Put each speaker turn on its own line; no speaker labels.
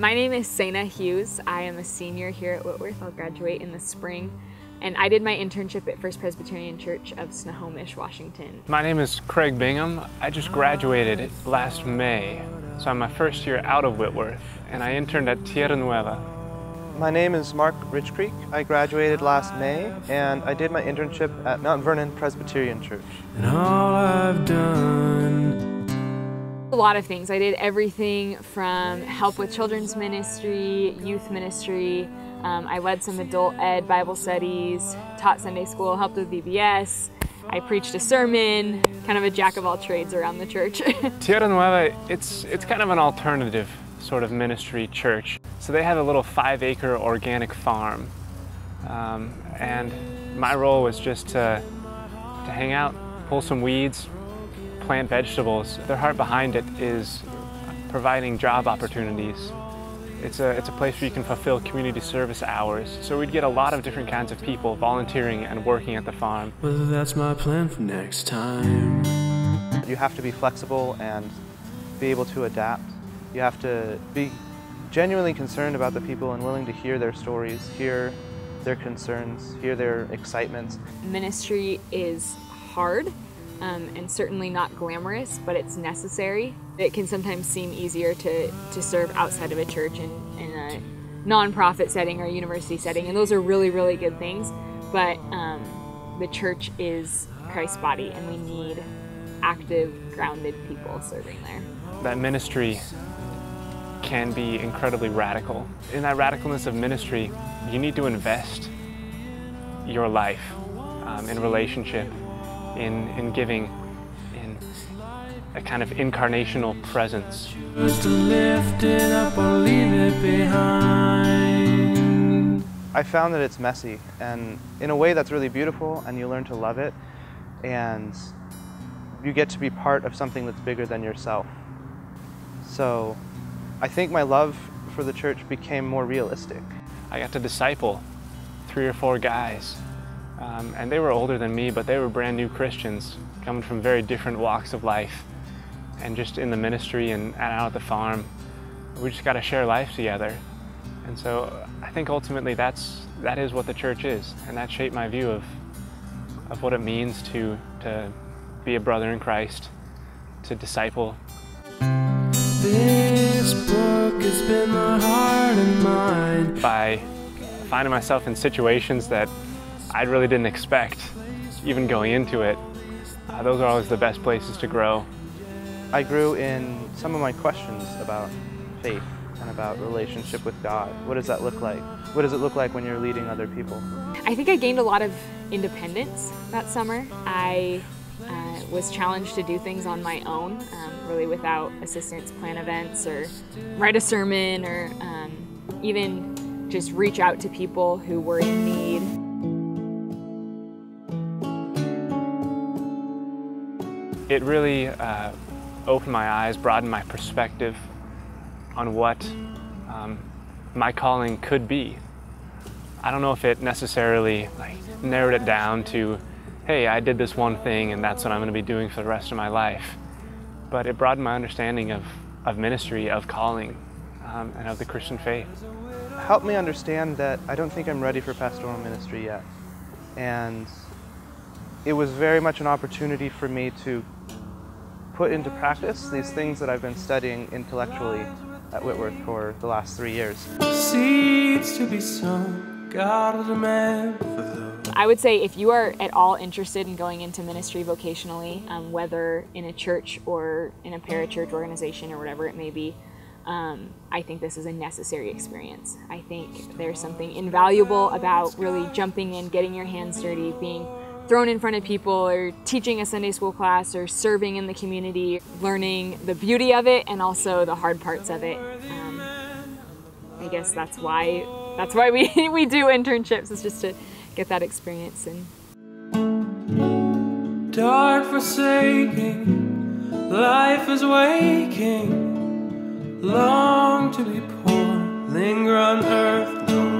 My name is Sena Hughes. I am a senior here at Whitworth. I'll graduate in the spring. And I did my internship at First Presbyterian Church of Snohomish, Washington.
My name is Craig Bingham. I just graduated last May, so I'm my first year out of Whitworth, and I interned at Tierra Nueva.
My name is Mark Richcreek. I graduated last May, and I did my internship at Mount Vernon Presbyterian Church.
And all I've done.
A lot of things. I did everything from help with children's ministry, youth ministry. I led some adult ed Bible studies, taught Sunday school, helped with VBS. I preached a sermon, kind of a jack of all trades around the church.
Tierra Nueva, it's kind of an alternative sort of ministry church. So they have a little 5-acre organic farm. And my role was just to hang out, pull some weeds, plant vegetables. Their heart behind it is providing job opportunities. It's a place where you can fulfill community service hours. So we'd get a lot of different kinds of people volunteering and working at the farm.
Whether that's my plan for next time.
You have to be flexible and be able to adapt. You have to be genuinely concerned about the people and willing to hear their stories, hear their concerns, hear their excitements.
Ministry is hard and certainly not glamorous, but it's necessary. It can sometimes seem easier to serve outside of a church in a nonprofit setting or a university setting, and those are really, really good things. But the church is Christ's body, and we need active, grounded people serving there.
That ministry can be incredibly radical. In that radicalness of ministry, you need to invest your life in relationship, in giving, in a kind of incarnational presence.
Just to lift it up or leave it behind.
I found that it's messy, and in a way that's really beautiful, and you learn to love it, and you get to be part of something that's bigger than yourself. So I think my love for the church became more realistic.
I got to disciple 3 or 4 guys, and they were older than me, but they were brand new Christians, coming from very different walks of life. And just in the ministry and out at the farm, we just got to share life together. And so I think ultimately that is what the church is, and that shaped my view of what it means to be a brother in Christ, to disciple.
This book has been my heart and mind.
By finding myself in situations that I really didn't expect, even going into it, those are always the best places to grow.
I grew in some of my questions about faith and about relationship with God. What does that look like? What does it look like when you're leading other people?
I think I gained a lot of independence that summer. I was challenged to do things on my own, really without assistance, plan events or write a sermon, or even just reach out to people who were in need.
It really opened my eyes, broadened my perspective on what my calling could be. I don't know if it necessarily narrowed it down to, hey, I did this one thing and that's what I'm going to be doing for the rest of my life. But it broadened my understanding of ministry, of calling, and of the Christian faith.
Helped me understand that I don't think I'm ready for pastoral ministry yet. And it was very much an opportunity for me to put into practice these things that I've been studying intellectually at Whitworth for the last 3 years.
Seeds to be sown, God is a man for those.
I would say if you are at all interested in going into ministry vocationally, whether in a church or in a parachurch organization or whatever it may be, I think this is a necessary experience. I think there's something invaluable about really jumping in, getting your hands dirty, being thrown in front of people, or teaching a Sunday school class, or serving in the community, learning the beauty of it and also the hard parts of it. I guess that's why we do internships, is just to get that experience. And
Dark forsaking, life is waking, long to be poor, linger on earth no